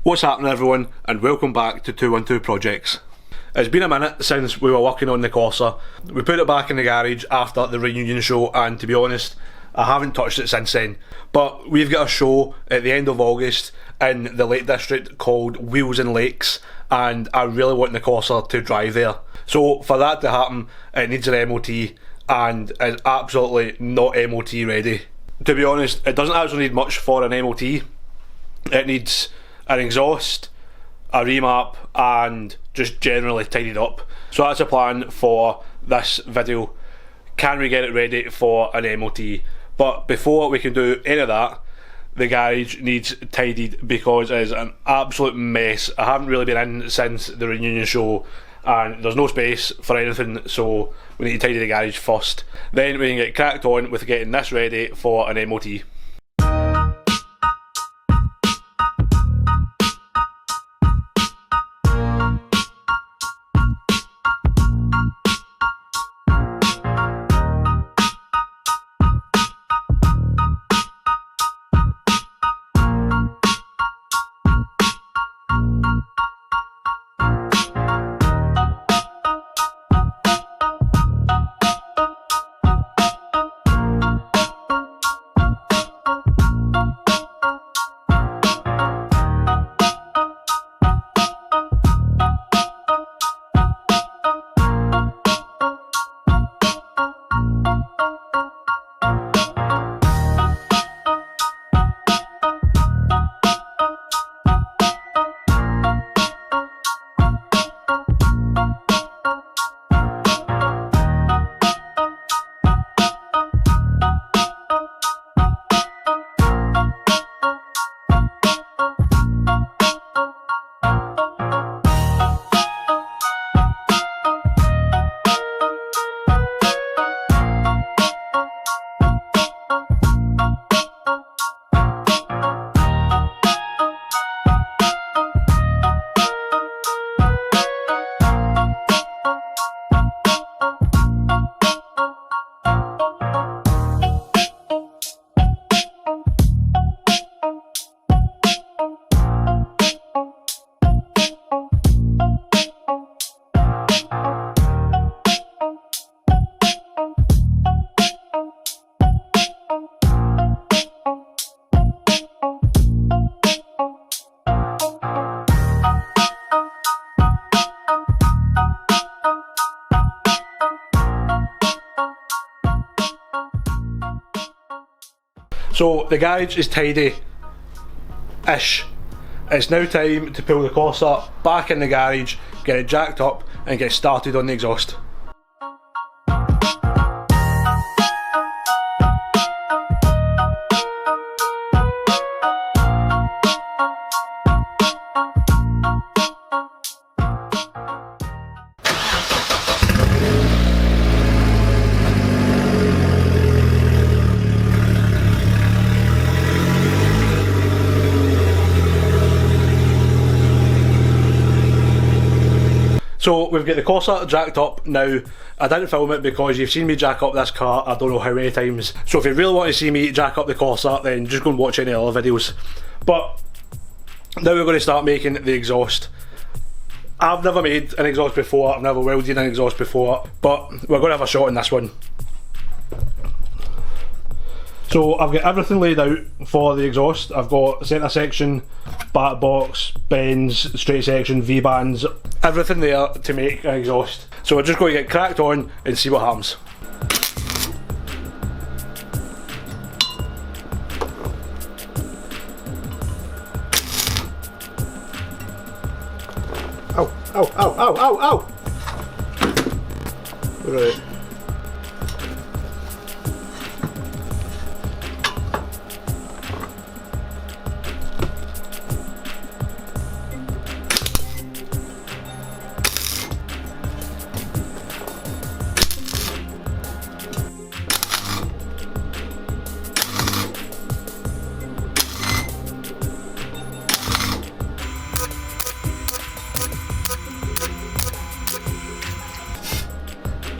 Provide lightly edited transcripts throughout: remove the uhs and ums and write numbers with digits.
What's happening everyone, and welcome back to 212 Projects. It's been a minute since we were working on the Corsa. We put it back in the garage after the reunion show, and to be honest, I haven't touched it since then. But we've got a show at the end of August in the Lake District called Wheels and Lakes, and I really want the Corsa to drive there. So for that to happen, it needs an MOT, and it's absolutely not MOT ready. To be honest, it doesn't actually need much for an MOT. It needs an exhaust, a remap, and just generally tidied up. So that's a plan for this video. Can we get it ready for an MOT? But before we can do any of that, the garage needs tidied because it is an absolute mess. I haven't really been in since the reunion show and there's no space for anything, so we need to tidy the garage first. Then we can get cracked on with getting this ready for an MOT. So the garage is tidy-ish. It's now time to pull the Corsa back in the garage, get it jacked up and get started on the exhaust. So we've got the Corsa jacked up now. I didn't film it because you've seen me jack up this car I don't know how many times. So if you really want to see me jack up the Corsa, then just go and watch any other videos. But now we're going to start making the exhaust. I've never made an exhaust before, I've never welded an exhaust before, but we're going to have a shot in this one. So I've got everything laid out for the exhaust. I've got centre section, back box, bends, straight section, V-bands, everything there to make an exhaust. So we're just going to get cracked on and see what happens. Ow, ow, ow, ow, ow, ow! Right.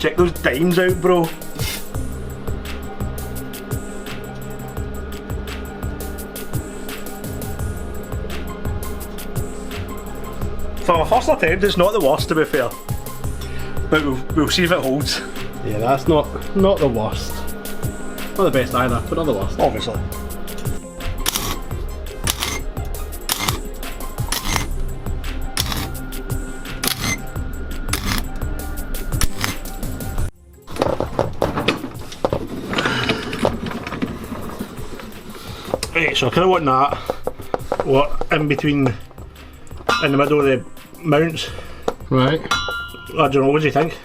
Check those dimes out, bro. For my first attempt, it's not the worst to be fair. But we'll see if it holds. Yeah, that's not the worst. Not the best either, but not the worst. Obviously. Right, so I kind of want that. What, in between, in the middle of the mounts. Right. I don't know, what do you think?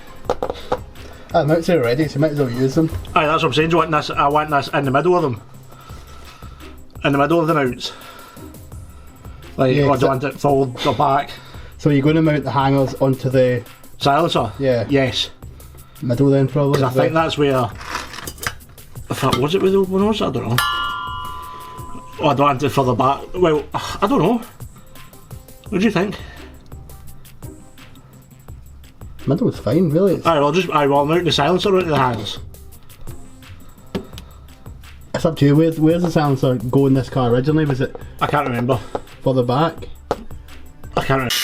The mounts are ready, so you might as well use them. Aye, that's what I'm saying. I want this in the middle of them. In the middle of the mounts. Like, Yeah, or do I want it forward or back? So you're going to mount the hangers onto the Silencer? Yeah. Yes. middle then, probably. Because I think that's where... If that was it with the old one, was it? I don't know. Oh, I don't want it further back. Well, I don't know. What do you think? Middle's fine, really. Alright, I'll mount the silencer onto the hangers. It's up to you. Where's the silencer go in this car originally? Was it I can't remember. further back? I can't remember.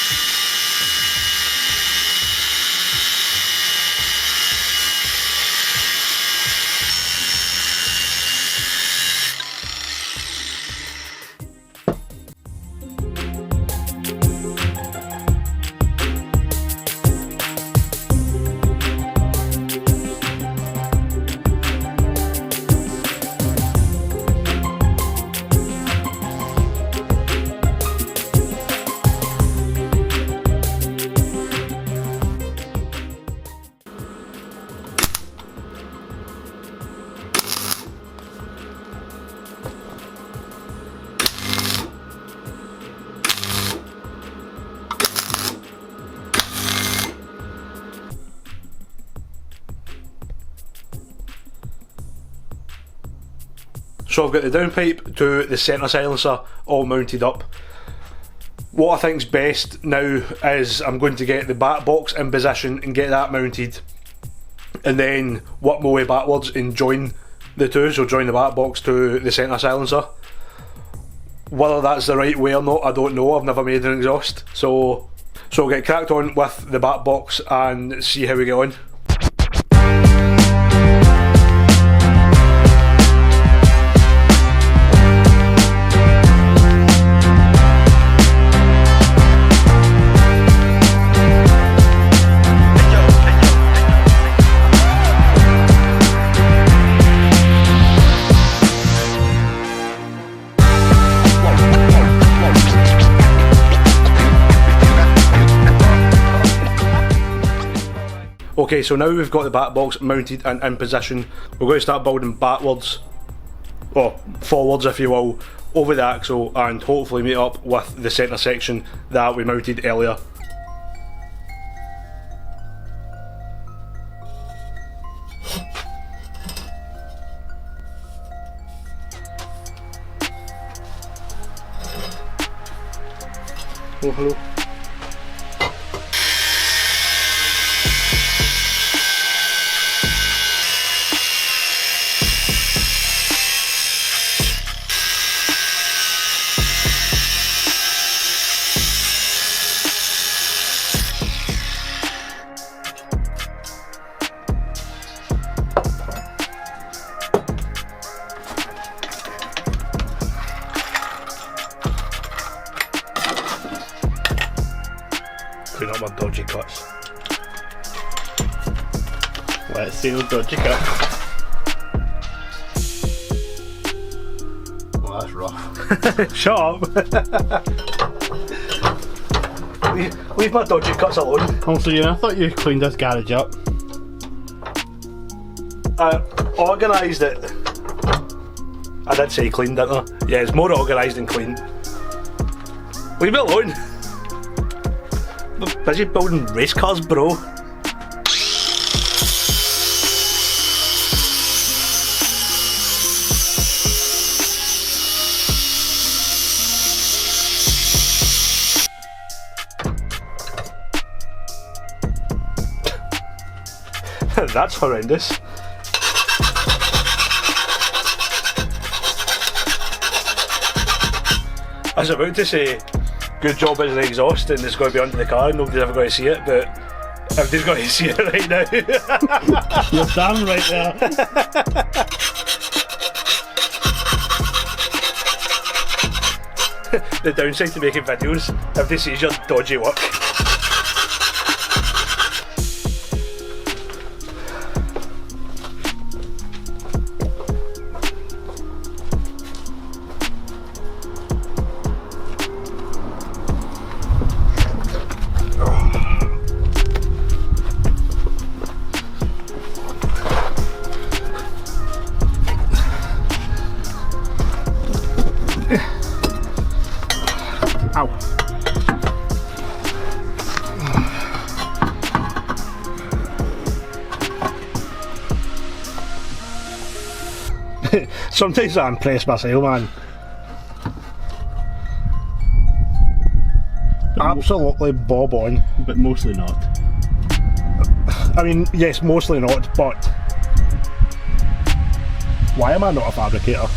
So I've got the downpipe to the centre silencer all mounted up. What I think's best now is I'm going to get the back box in position and get that mounted, and then work my way backwards and join the two, so join the back box to the centre silencer. Whether that's the right way or not, I don't know. I've never made an exhaust, so I'll get cracked on with the back box and see how we get on. Okay, so now we've got the back box mounted and in position, we're going to start building backwards, or forwards if you will, over the axle and hopefully meet up with the centre section that we mounted earlier. Oh, hello. Clean up my dodgy cuts. Let's see those dodgy cuts. Well, that's rough. Shut up! leave my dodgy cuts alone. Also, yeah, I thought you cleaned this garage up. I organised it. I did say clean, didn't I? Yeah, it's more organised than clean. Leave it alone. I'm busy building race cars, bro. That's horrendous. I was about to say, good job as an exhaust, and it's going to be under the car and nobody's ever going to see it, but everybody's going to see it right now. You're damn right there. The downside to making videos, everybody sees your dodgy work. Ow. Sometimes I impress myself, man. Absolutely bob on. But mostly not. I mean, yes, mostly not, but why am I not a fabricator?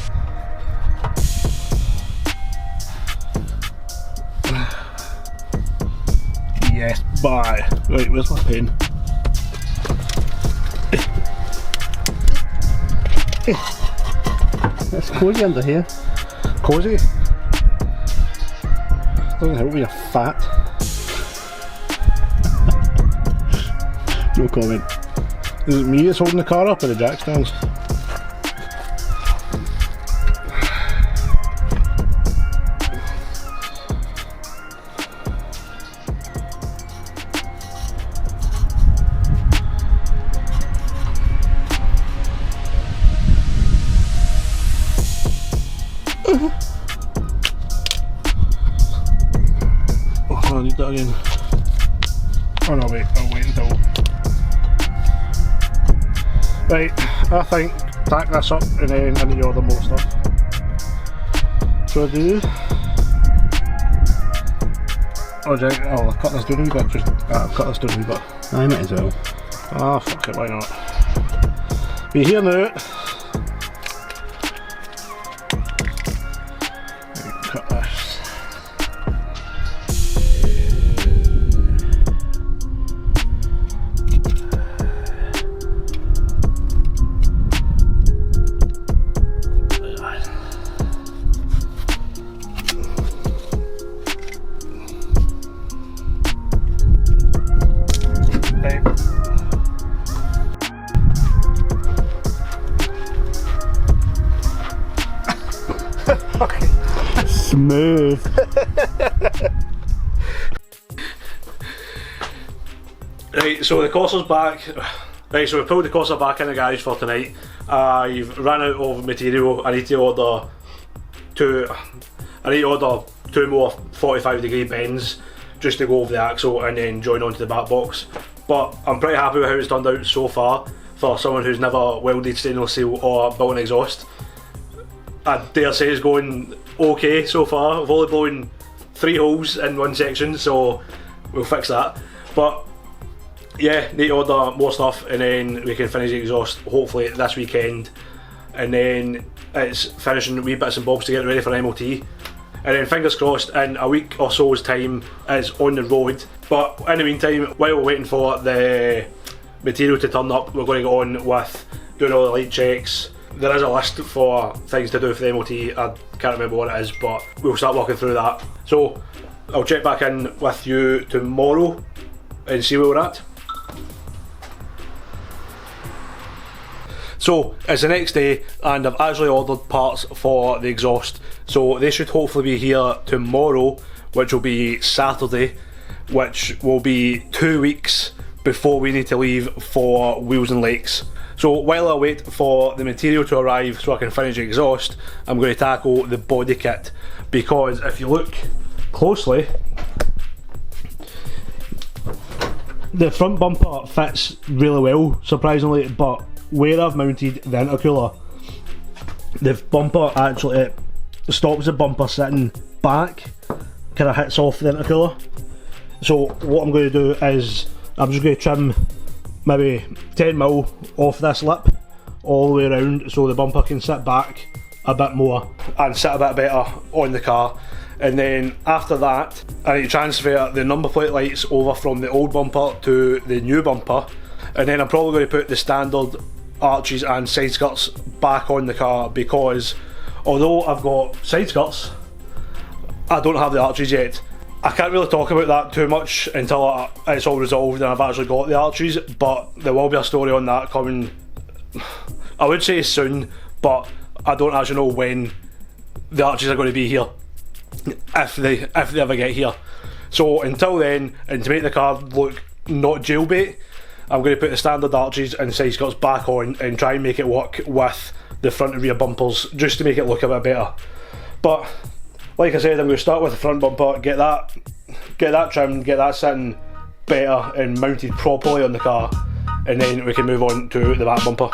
Yes, bye. Right, where's my pen? It's cozy under here. Cozy? Doesn't help me, you're fat. No comment. Is it me that's holding the car up or the jack stands? Oh, I need that again. Oh no, wait, I'll wait until. Right, I think tack this up and then I need all the more stuff. So I do. Oh, I'll cut this down a wee bit. Just, I'll cut this down a wee bit. I might as well. Ah, fuck it, why not? Be here now. Right, cut this. Smooth. Right, so the Corsa's back. Right, so we pulled the Corsa back in the garage for tonight. I've ran out of material. I need to order two more 45-degree bends just to go over the axle and then join onto the back box. But I'm pretty happy with how it's turned out so far for someone who's never welded stainless steel or built an exhaust. I dare say it's going okay so far. I've only blown 3 holes in one section, so we'll fix that. But yeah, need to order more stuff and then we can finish the exhaust hopefully this weekend. And then it's finishing wee bits and bobs to get ready for MOT. And then fingers crossed in a week or so's time it's on the road. But in the meantime, while we're waiting for the material to turn up, we're going to get on with doing all the light checks. There is a list for things to do for the MOT, I can't remember what it is, but we'll start working through that. So I'll check back in with you tomorrow and see where we're at. So it's the next day and I've actually ordered parts for the exhaust, so they should hopefully be here tomorrow, which will be Saturday, which will be 2 weeks before we need to leave for Wheels and Lakes. So while I wait for the material to arrive so I can finish the exhaust, I'm going to tackle the body kit, because if you look closely, the front bumper fits really well, surprisingly, but where I've mounted the intercooler, the bumper actually, it stops the bumper sitting back, kind of hits off the intercooler. So what I'm going to do is I'm just going to trim maybe 10mm off this lip all the way around so the bumper can sit back a bit more and sit a bit better on the car. and then after that I need to transfer the number plate lights over from the old bumper to the new bumper, and then I'm probably going to put the standard arches and side skirts back on the car, because although I've got side skirts, I don't have the arches yet. I can't really talk about that too much until it's all resolved and I've actually got the arches, but there will be a story on that coming, I would say soon, but I don't actually know when the arches are going to be here, if they ever get here. So until then, and to make the car look not jailbait, I'm going to put the standard arches and side skirts back on and try and make it work with the front and rear bumpers, just to make it look a bit better. But like I said, I'm going to start with the front bumper, get that trimmed, get that sitting better and mounted properly on the car, and then we can move on to the back bumper.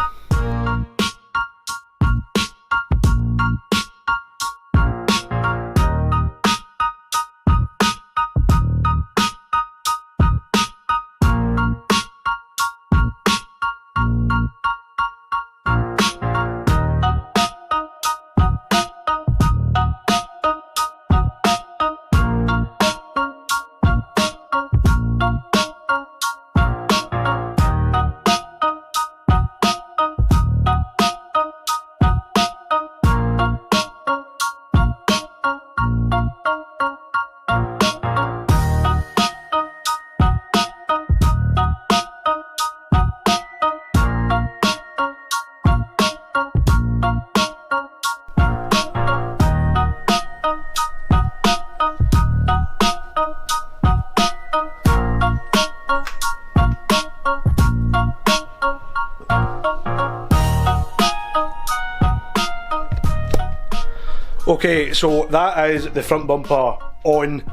Okay, so that is the front bumper on,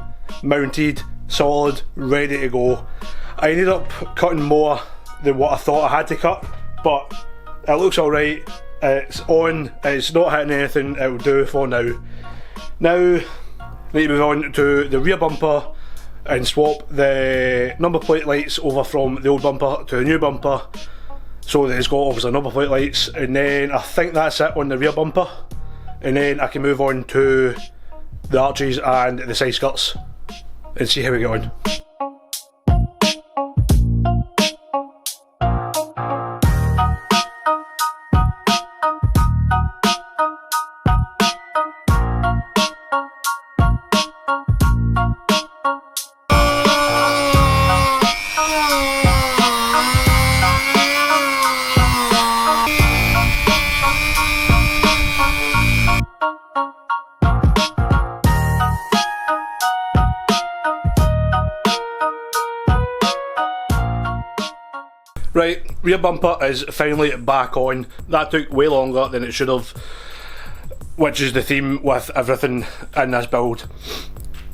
mounted, solid, ready to go. I ended up cutting more than what I thought I had to cut, but it looks alright. It's on, it's not hitting anything, it will do for now. Now, I need to move on to the rear bumper and swap the number plate lights over from the old bumper to the new bumper, so that it's got obviously number plate lights, and then I think that's it on the rear bumper. And then I can move on to the arches and the side skirts and see how we get on. Right, rear bumper is finally back on. That took way longer than it should have, which is the theme with everything in this build.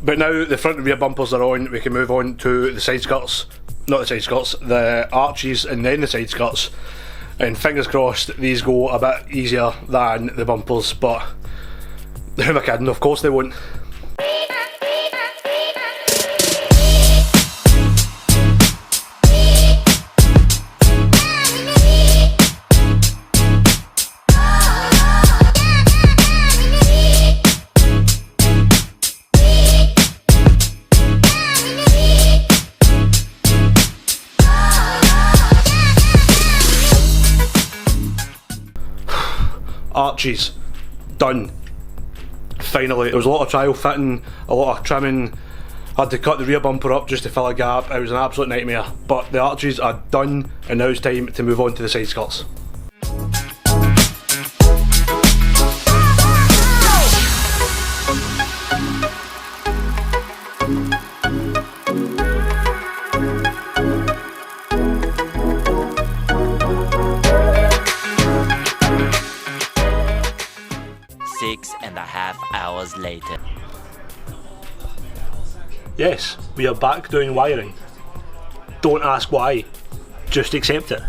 But now the front and rear bumpers are on, we can move on to the side skirts. Not the side skirts, the arches and then the side skirts. And fingers crossed these go a bit easier than the bumpers, but who am I kidding, of course they won't. Arches done. Finally, there was a lot of trial fitting, a lot of trimming. I had to cut the rear bumper up just to fill a gap. It was an absolute nightmare, but the arches are done and now it's time to move on to the side skirts. hours later. Yes, we are back doing wiring. Don't ask why, just accept it.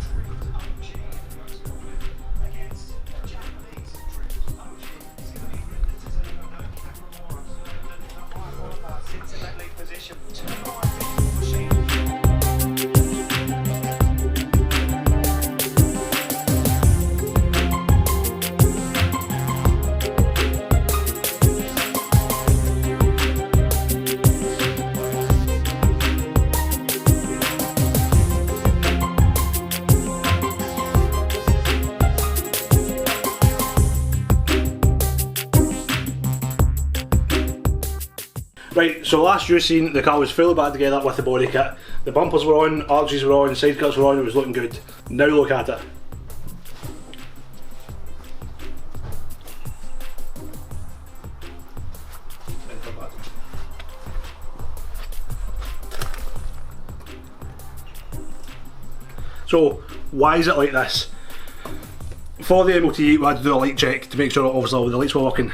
Right, so last you seen, the car was fully back together with the body kit. The bumpers were on, arches were on, side cuts were on, it was looking good. Now look at it. So, why is it like this? For the MOT, we had to do a light check to make sure obviously all the lights were working.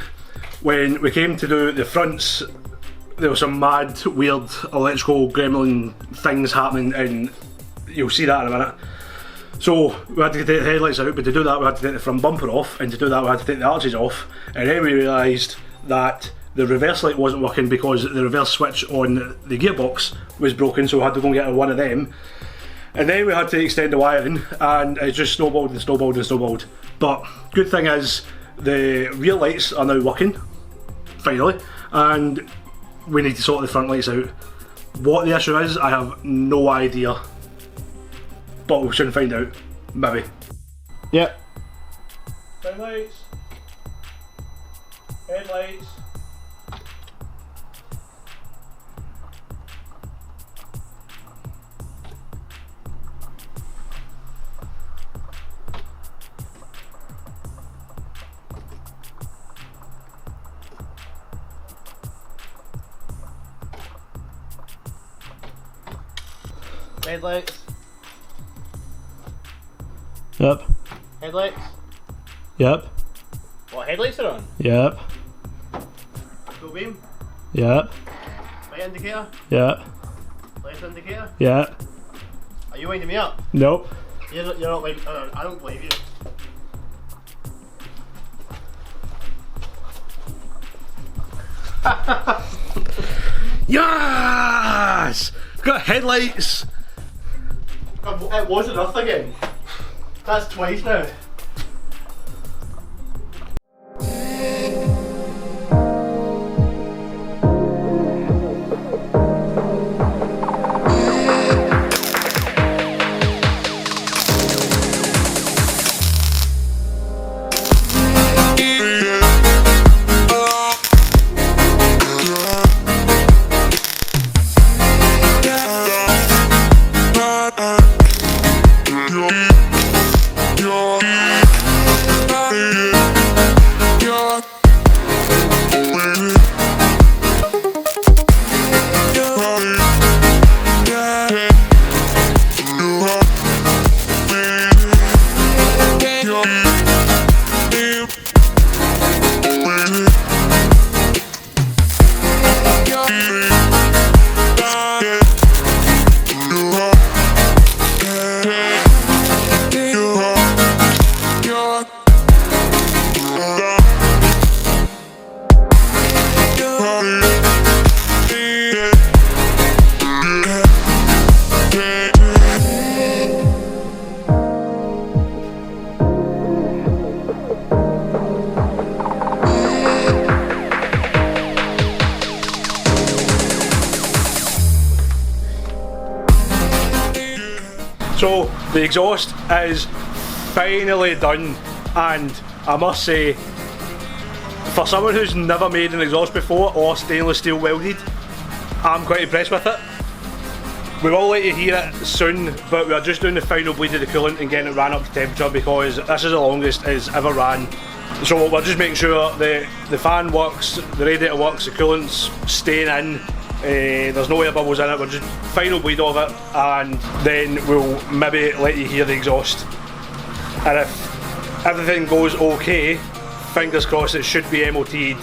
When we came to do the fronts, there was some mad, weird electrical gremlin things happening, and you'll see that in a minute. So we had to take the headlights out, but to do that we had to take the front bumper off, and to do that we had to take the arches off, and then we realised that the reverse light wasn't working because the reverse switch on the gearbox was broken, so we had to go and get one of them. And then we had to extend the wiring, and it just snowballed and snowballed and snowballed. But good thing is, the rear lights are now working, finally, and we need to sort the front lights out. What the issue is, I have no idea, but we'll soon find out, maybe. Yep. Front lights, headlights. Headlights. Yep. Headlights. Yep. What headlights are on? Yep. Full beam. Yep. Right indicator. Yep. Left indicator. Yep. Are you winding me up? Nope. You're not like. I don't believe you. Yes! Got headlights! It was enough again. That's twice now. So the exhaust is finally done, and I must say, for someone who's never made an exhaust before or stainless steel welded, I'm quite impressed with it. We will let you hear it soon, but we are just doing the final bleed of the coolant and getting it ran up to temperature because this is the longest it's ever ran. So we're just making sure the fan works, the radiator works, the coolant's staying in, there's no air bubbles in it, we're just final bleed of it, and then we'll maybe let you hear the exhaust. And if everything goes okay, fingers crossed, it should be MOT'd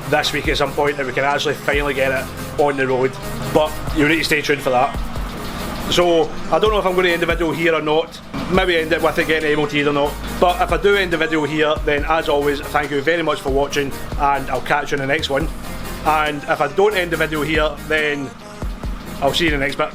this week at some point and we can actually finally get it on the road, but you need to stay tuned for that. So I don't know if I'm going to end the video here or not, maybe end it with it getting MOT'd or not, but if I do end the video here, then as always, thank you very much for watching and I'll catch you in the next one. And if I don't end the video here, then I'll see you in the next bit.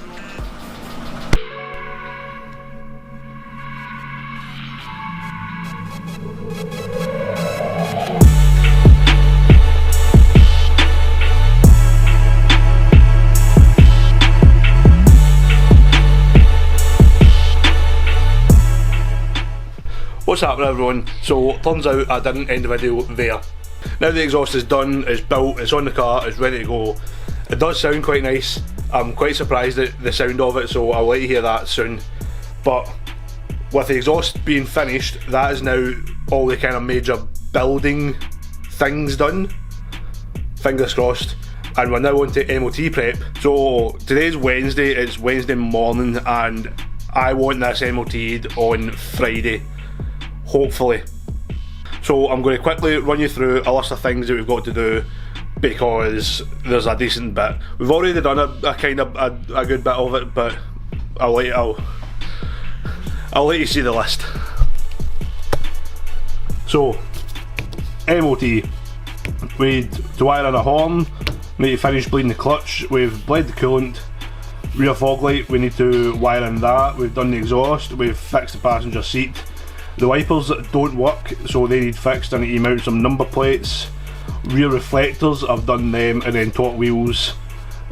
What's happening, everyone? So turns out I didn't end the video there. Now the exhaust is done, it's built, it's on the car, it's ready to go. It does sound quite nice. I'm quite surprised at the sound of it, so I'll let you hear that soon. But with the exhaust being finished, that is now all the kind of major building things done. Fingers crossed. And we're now on to MOT prep. So today's Wednesday, it's Wednesday morning, and I want this MOT'd on Friday, hopefully. So I'm going to quickly run you through a list of things that we've got to do, because there's a decent bit. We've already done a kind of a good bit of it, but I'll let you see the list. So MOT, we need to wire in a horn, we need to finish bleeding the clutch, we've bled the coolant, rear fog light, we need to wire in that, we've done the exhaust, we've fixed the passenger seat. The wipers don't work, so they need fixed. I need to mount some number plates. Rear reflectors, I've done them, and then top wheels.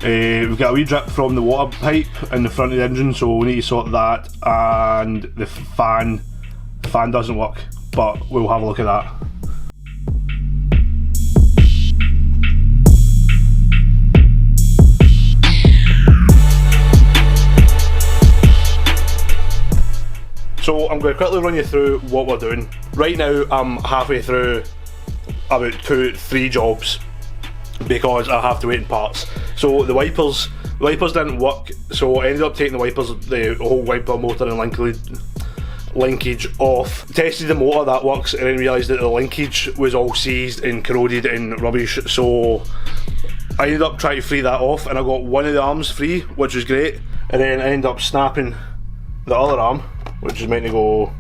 We've got a wee drip from the water pipe in the front of the engine, so we need to sort that. And the fan doesn't work, but we'll have a look at that. So I'm going to quickly run you through what we're doing. Right now I'm halfway through about 2-3 jobs because I have to wait in parts. So the wipers didn't work, so I ended up taking the whole wiper motor and linkage off. Tested the motor, that works, and then realised that the linkage was all seized and corroded and rubbish, so I ended up trying to free that off, and I got one of the arms free, which was great, and then I ended up snapping the other arm, which is meant to go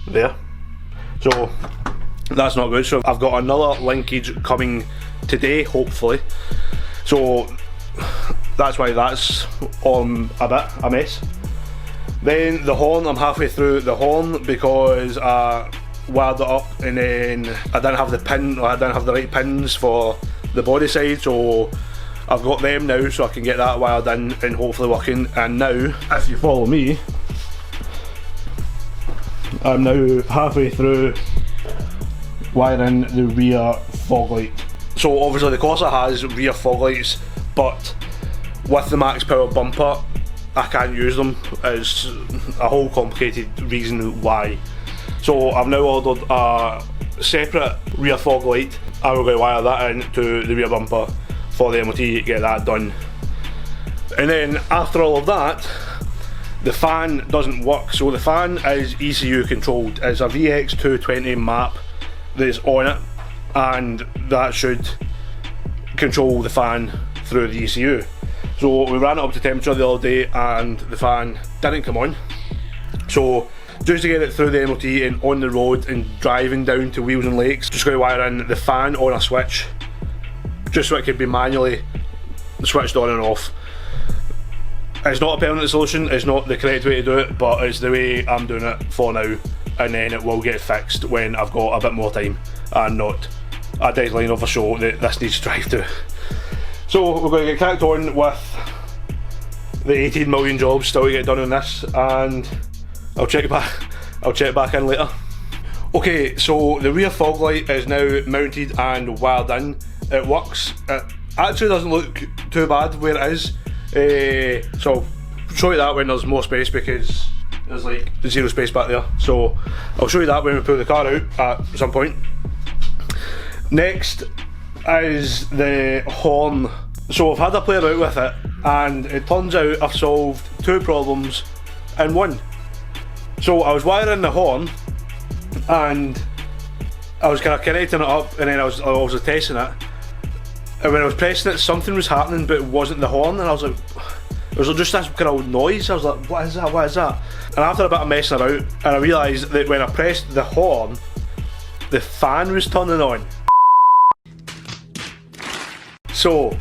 there. So that's not good. So I've got another linkage coming today, hopefully. So that's why that's on a mess. Then the horn, I'm halfway through the horn because I wired it up and then I didn't have the right pins for the body side, so I've got them now, so I can get that wired in and hopefully working. And now, if you follow me, I'm now halfway through wiring the rear fog light. So obviously the Corsa has rear fog lights, but with the Max Power bumper I can't use them. It's a whole complicated reason why. So I've now ordered a separate rear fog light, and we're going to wire that into the rear bumper for the MOT, get that done. And then after all of that, the fan doesn't work. So the fan is ECU controlled. It's a VX220 map that's on it, and that should control the fan through the ECU. So we ran it up to temperature the other day and the fan didn't come on. So just to get it through the MOT and on the road and driving down to Wheels and Lakes, just going to wire in the fan on a switch, just so it could be manually switched on and off. It's not a permanent solution, it's not the correct way to do it, but it's the way I'm doing it for now, and then it will get fixed when I've got a bit more time and not a deadline of a show that this needs to drive to. So we're going to get cracked on with the 18 million jobs still to get done on this, and I'll check back in later. Okay, so the rear fog light is now mounted and wired in. It works. It actually doesn't look too bad where it is. So I'll show you that when there's more space, because there's like zero space back there. So I'll show you that when we pull the car out at some point. Next is the horn. So I've had a play about with it, and it turns out I've solved two problems in one. So I was wiring the horn and I was kind of connecting it up, and then I was testing it, and when I was pressing it something was happening but it wasn't the horn, and I was like, it was just this kind of noise. I was like, what is that? And after a bit of messing about, and I realised that when I pressed the horn, the fan was turning on. So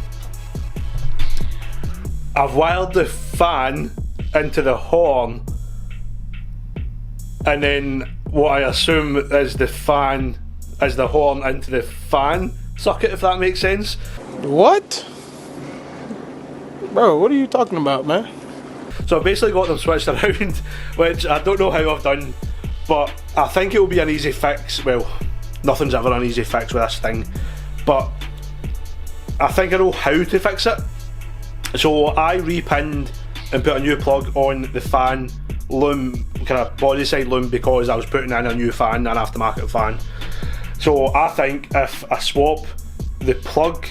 I've wired the fan into the horn, and then what I assume is the fan is the horn into the fan socket, if that makes sense. What? Bro, what are you talking about, man? So I've basically got them switched around, which I don't know how I've done, but I think it will be an easy fix. Well, nothing's ever an easy fix with this thing, but I think I know how to fix it. So I repinned and put a new plug on the fan loom, kind of body side loom, because I was putting in a new fan, an aftermarket fan. So I think if I swap the plug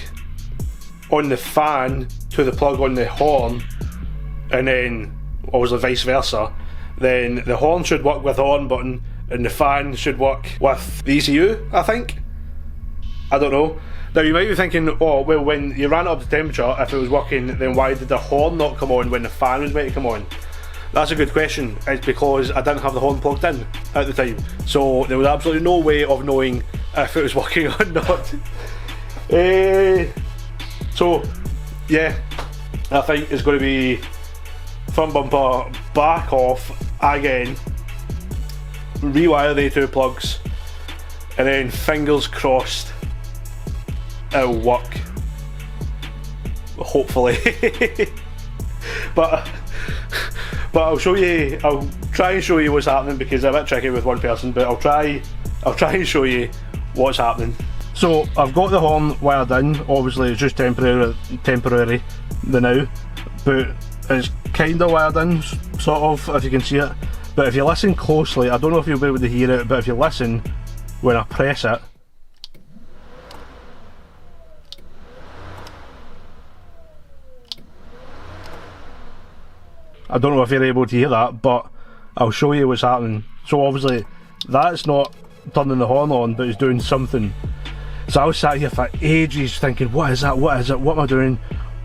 on the fan to the plug on the horn, and then obviously vice versa, then the horn should work with the on button and the fan should work with the ECU, I think. I don't know. Now you might be thinking, oh well, when you ran it up to temperature, if it was working, then why did the horn not come on when the fan was meant to come on? That's a good question. It's because I didn't have the horn plugged in at the time, so there was absolutely no way of knowing if it was working or not. So yeah, I think it's going to be front bumper back off again, rewire the two plugs, and then fingers crossed it'll work, hopefully. but I'll show you, I'll try and show you what's happening, because it's a bit tricky with one person, but I'll try and show you what's happening. So I've got the horn wired in. Obviously it's just temporary the now, but it's kind of wired in, sort of, if you can see it. But if you listen closely, I don't know if you'll be able to hear it, but if you listen when I press it, I don't know if you're able to hear that, but I'll show you what's happening. So obviously that's not turning the horn on, but it's doing something. So I was sat here for ages thinking, what is that, what is it, what am I doing,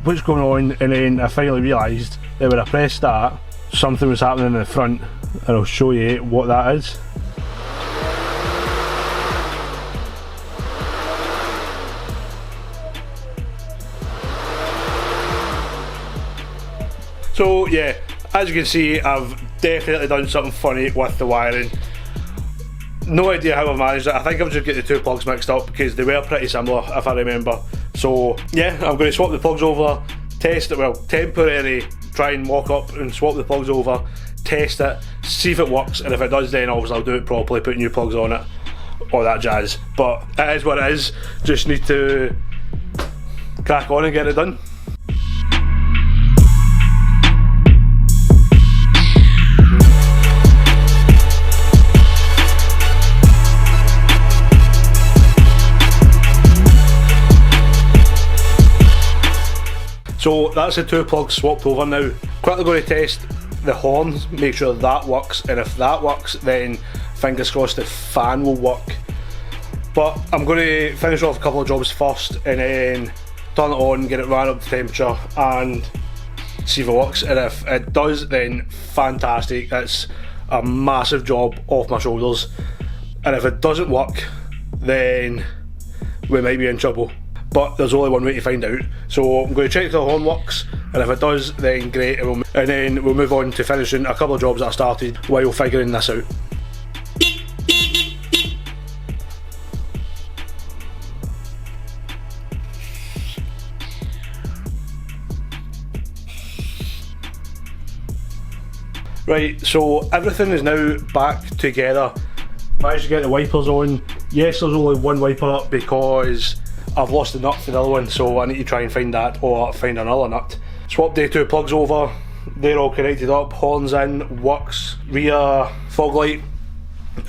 what's going on? And then I finally realised that when I pressed that, something was happening in the front, and I'll show you what that is. So yeah, as you can see, I've definitely done something funny with the wiring. No idea how I managed it. I think I've just got the two plugs mixed up, because they were pretty similar if I remember. So yeah, I'm going to swap the plugs over, test it, well, temporarily try and walk up and swap the plugs over, test it, see if it works, and if it does, then obviously I'll do it properly, put new plugs on it, all that jazz. But it is what it is, just need to crack on and get it done. So that's the two plugs swapped over now. Quickly going to test the horns, make sure that works, and if that works, then fingers crossed the fan will work. But I'm going to finish off a couple of jobs first, and then turn it on, get it ran up to temperature, and see if it works. And if it does, then fantastic. It's a massive job off my shoulders. And if it doesn't work, then we might be in trouble. But there's only one way to find out. So I'm going to check if the horn works, and if it does, then great, and then we'll move on to finishing a couple of jobs that I started while figuring this out. Right, so everything is now back together. Managed to get the wipers on. Yes, there's only one wiper because I've lost the nut for the other one, so I need to try and find that or find another nut. Swapped the two plugs over, they're all connected up, horns in, works. Rear fog light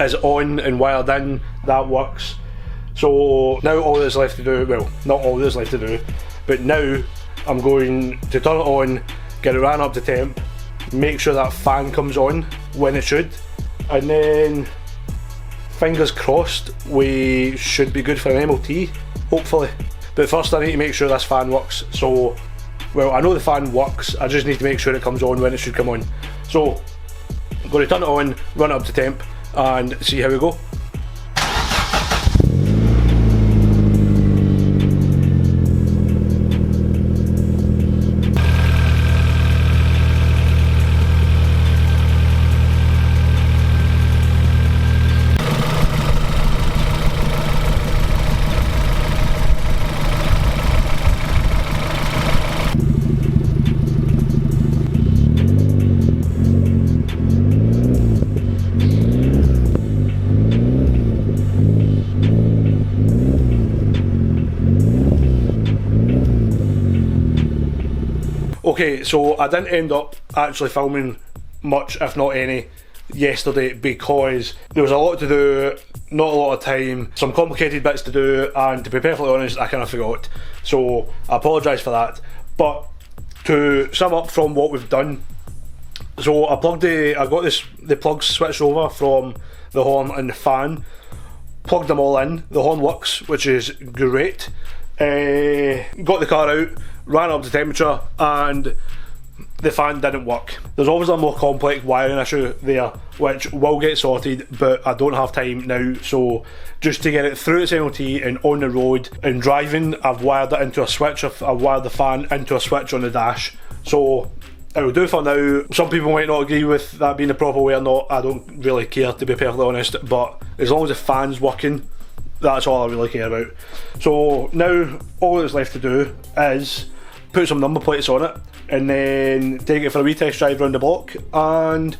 is on and wired in, that works. So now all that's left to do, well, not all that's left to do, but now I'm going to turn it on, get it ran up to temp, make sure that fan comes on when it should, and then fingers crossed we should be good for an MOT, hopefully. But first I need to make sure this fan works. So, well, I know the fan works, I just need to make sure it comes on when it should come on. So I'm going to turn it on, run it up to temp, and see how we go. Okay, so I didn't end up actually filming much, if not any, yesterday because there was a lot to do, not a lot of time, some complicated bits to do, and to be perfectly honest, I kind of forgot. So I apologise for that. But to sum up from what we've done, so I got the plugs switched over from the horn and the fan, plugged them all in, the horn works, which is great. Got the car out, ran up the temperature, and the fan didn't work. There's always a more complex wiring issue there, which will get sorted, but I don't have time now. So just to get it through its MOT and on the road and driving, I've wired it into a switch. I've wired the fan into a switch on the dash. So it'll do for now. Some people might not agree with that being the proper way or not. I don't really care, to be perfectly honest, but as long as the fan's working, that's all I really care about. So now all that's left to do is put some number plates on it and then take it for a wee test drive around the block, and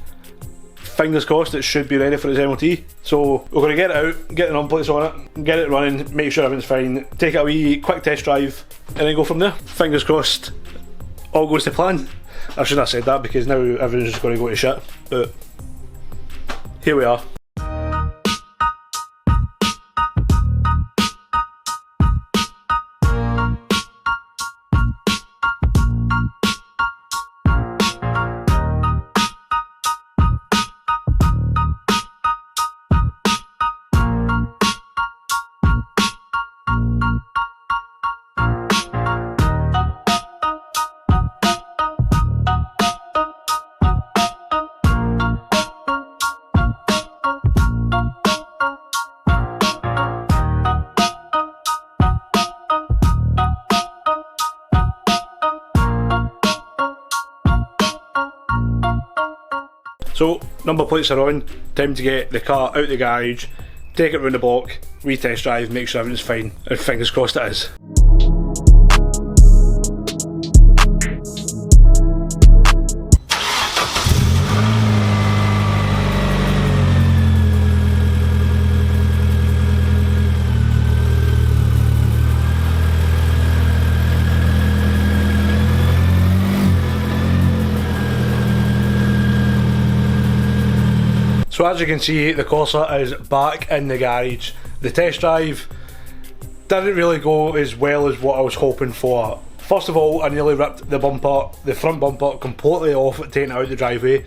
fingers crossed it should be ready for its MOT. So we're going to get it out, get the number plates on it, get it running, make sure everything's fine, take it a wee quick test drive, and then go from there. Fingers crossed all goes to plan. I shouldn't have said that because now everything's just going to go to shit, but here we are. So number plates are on, time to get the car out the garage, take it round the block, retest drive, make sure everything's fine, and fingers crossed it is. So as you can see, the Corsa is back in the garage. The test drive didn't really go as well as what I was hoping for. First of all, I nearly ripped the front bumper completely off, taking it out the driveway.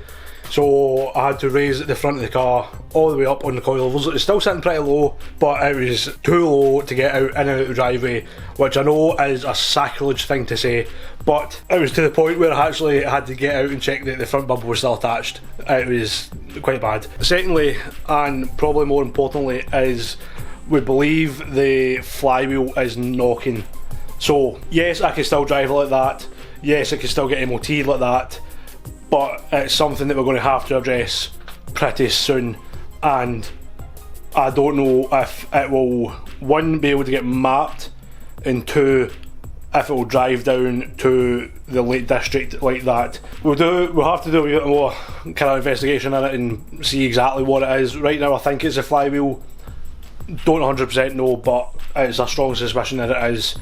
So I had to raise the front of the car all the way up on the coilovers. It was still sitting pretty low, but it was too low to get out in and out of the driveway, which I know is a sacrilege thing to say, but it was to the point where I actually had to get out and check that the front bumper was still attached. It was quite bad. Secondly, and probably more importantly, is we believe the flywheel is knocking. So yes, I can still drive it like that, yes I can still get MOT like that, but it's something that we're going to have to address pretty soon, and I don't know if it will, one, be able to get mapped, and two, if it will drive down to the Lake District like that. We'll have to do a bit more kind of investigation in it and see exactly what it is. Right now I think it's a flywheel, don't 100% know, but it's a strong suspicion that it is.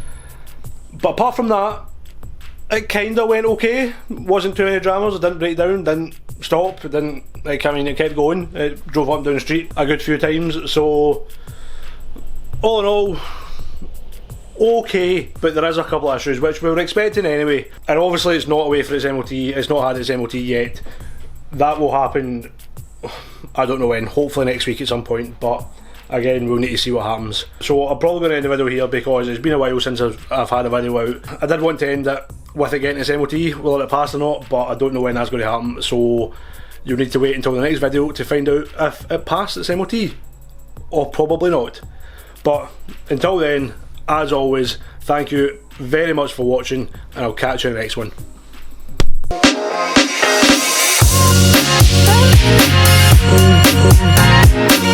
But apart from that, it kinda went okay. Wasn't too many dramas. It didn't break down, didn't stop, it didn't, like, I mean, it kept going. It drove up and down the street a good few times, so all in all, okay, but there is a couple of issues which we were expecting anyway. And obviously it's not away for its MOT, it's not had its MOT yet. That will happen, I don't know when, hopefully next week at some point, but again, we'll need to see what happens. So I'm probably going to end the video here because it's been a while since I've had a video out. I did want to end it with it getting its MOT, whether it passed or not, but I don't know when that's going to happen, so you'll need to wait until the next video to find out if it passed its MOT, or probably not. But until then, as always, thank you very much for watching, and I'll catch you in the next one. Oh,